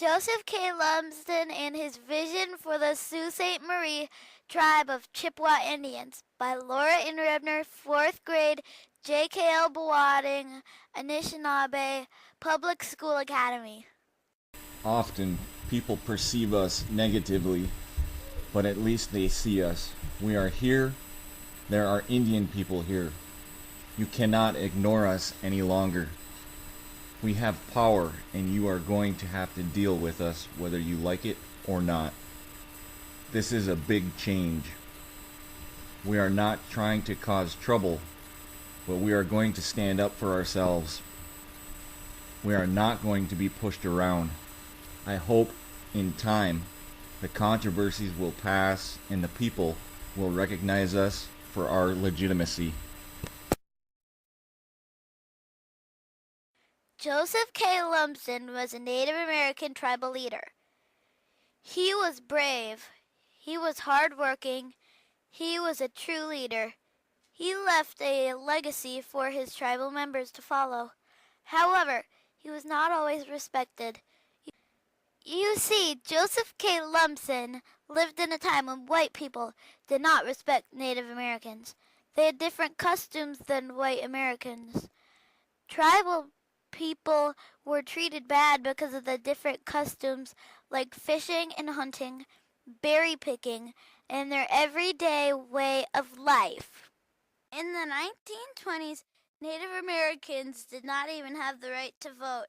Joseph K. Lumsden and His Vision for the Sault Ste. Marie Tribe of Chippewa Indians by Laura Innerebner, 4th grade, JKL Bahweting, Anishnabe Public School Academy. Often, people perceive us negatively, but at least they see us. We are here. There are Indian people here. You cannot ignore us any longer. We have power, and you are going to have to deal with us whether you like it or not. This is a big change. We are not trying to cause trouble, but we are going to stand up for ourselves. We are not going to be pushed around. I hope in time the controversies will pass and the people will recognize us for our legitimacy. Joseph K. Lumsden was a Native American tribal leader. He was brave. He was hardworking. He was a true leader. He left a legacy for his tribal members to follow. However, he was not always respected. You see, Joseph K. Lumsden lived in a time when white people did not respect Native Americans. They had different customs than white Americans. Tribal people were treated bad because of the different customs like fishing and hunting, berry picking, and their everyday way of life. In the 1920s, Native Americans did not even have the right to vote,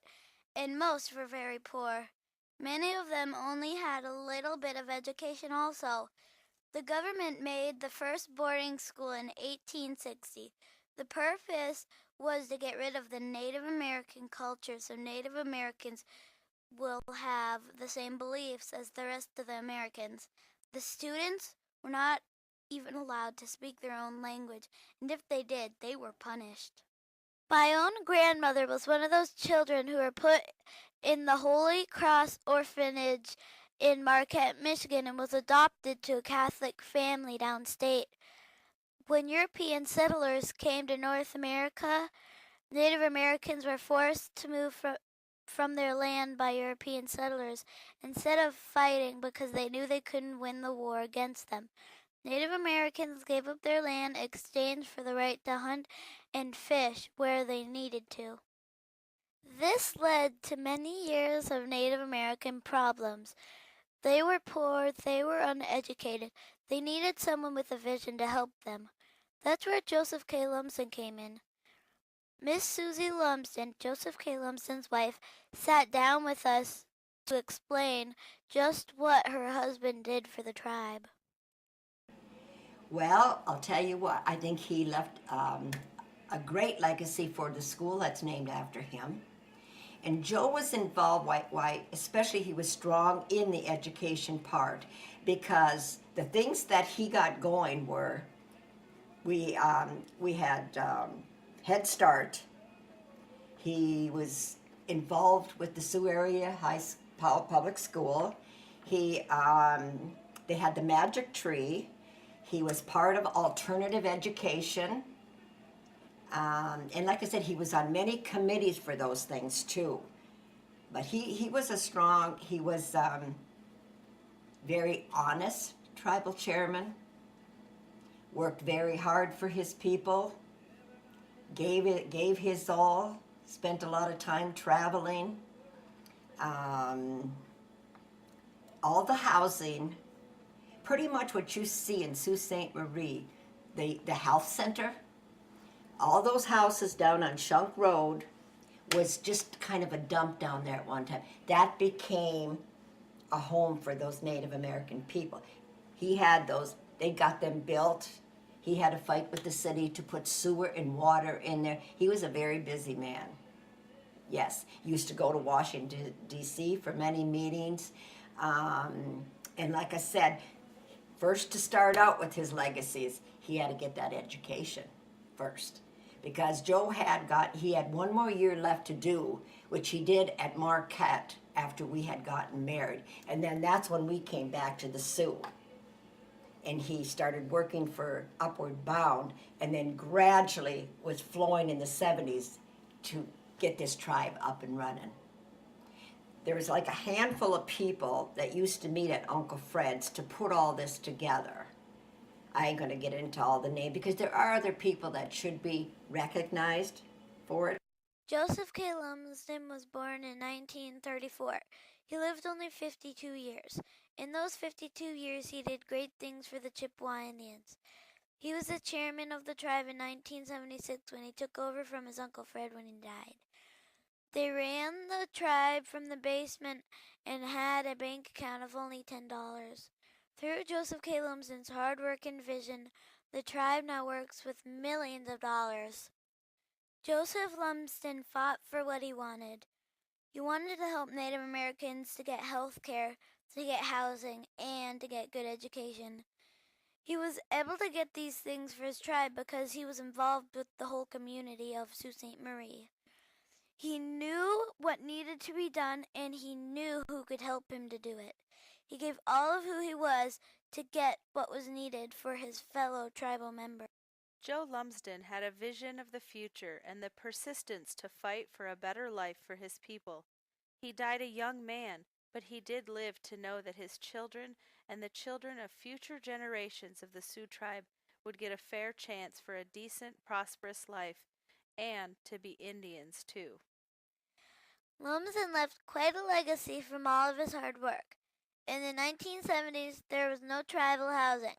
and most were very poor. Many of them only had a little bit of education also. The government made the first boarding school in 1860. The purpose was to get rid of the Native American culture so Native Americans will have the same beliefs as the rest of the Americans. The students were not even allowed to speak their own language, and if they did, they were punished. My own grandmother was one of those children who were put in the Holy Cross Orphanage in Marquette, Michigan, and was adopted to a Catholic family downstate. When European settlers came to North America, Native Americans were forced to move from their land by European settlers instead of fighting because they knew they couldn't win the war against them. Native Americans gave up their land in exchange for the right to hunt and fish where they needed to. This led to many years of Native American problems. They were poor, they were uneducated, they needed someone with a vision to help them. That's where Joseph K. Lumsden came in. Miss Susie Lumsden, Joseph K. Lumsden's wife, sat down with us to explain just what her husband did for the tribe. Well, I'll tell you what, I think he left a great legacy for the school that's named after him. And Joe was involved, especially he was strong in the education part, because the things that he got going were, we had Head Start. He was involved with the Sioux Area Public School. They had the Magic Tree. He was part of alternative education. And like I said, he was on many committees for those things too. But he was very honest tribal chairman, worked very hard for his people, gave his all, spent a lot of time traveling. All the housing, pretty much what you see in Sault Ste. Marie, the health center, all those houses down on Shunk Road was just kind of a dump down there at one time. That became a home for those Native American people. He had those, they got them built. He had to fight with the city to put sewer and water in there. He was a very busy man. Yes, used to go to Washington, D.C. for many meetings. And like I said, first to start out with his legacies, he had to get that education first. Because Joe had one more year left to do, which he did at Marquette after we had gotten married. And then that's when we came back to the Sioux. And he started working for Upward Bound, and then gradually was flowing in the 70s to get this tribe up and running. There was like a handful of people that used to meet at Uncle Fred's to put all this together. I ain't gonna get into all the names because there are other people that should be recognized for it. Joseph K. Lumsden was born in 1934. He lived only 52 years. In those 52 years, he did great things for the Chippewa Indians. He was the chairman of the tribe in 1976 when he took over from his Uncle Fred when he died. They ran the tribe from the basement and had a bank account of only $10. Through Joseph K. Lumsden's hard work and vision, the tribe now works with millions of dollars. Joseph Lumsden fought for what he wanted. He wanted to help Native Americans to get health care, to get housing, and to get good education. He was able to get these things for his tribe because he was involved with the whole community of Sault Ste. Marie. He knew what needed to be done, and he knew who could help him to do it. He gave all of who he was to get what was needed for his fellow tribal members. Joe Lumsden had a vision of the future and the persistence to fight for a better life for his people. He died a young man, but he did live to know that his children and the children of future generations of the Sioux tribe would get a fair chance for a decent, prosperous life, and to be Indians too. Lumsden left quite a legacy from all of his hard work. In the 1970s, there was no tribal housing.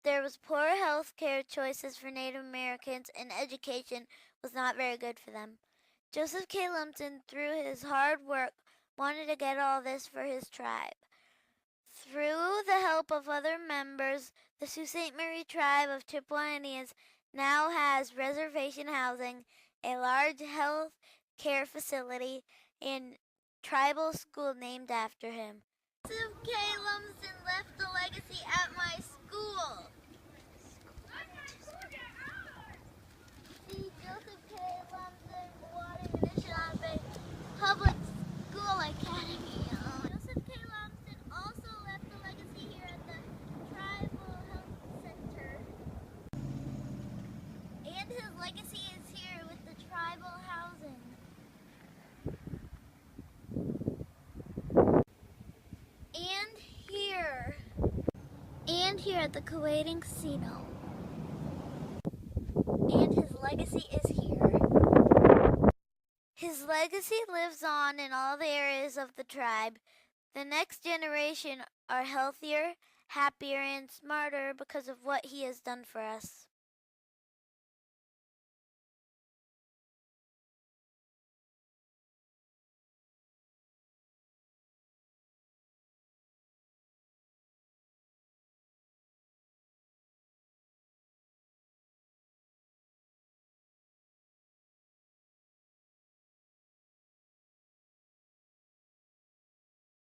There was poor health care choices for Native Americans, and education was not very good for them. Joseph K. Lumsden, through his hard work, wanted to get all this for his tribe. Through the help of other members, the Sault Ste. Marie tribe of Chippewa Indians now has reservation housing, a large health care facility, and tribal school named after him. Joseph K. Lumsden left a legacy at my school. The Joseph K. Lumsden Bahweting Anishnabe Public School Academy. Joseph K. Lumsden also left a legacy here at the Tribal Health Center. And his legacy is here with the tribal housing. And here at the Bahweting Casino. And his legacy is here. His legacy lives on in all the areas of the tribe. The next generation are healthier, happier, and smarter because of what he has done for us.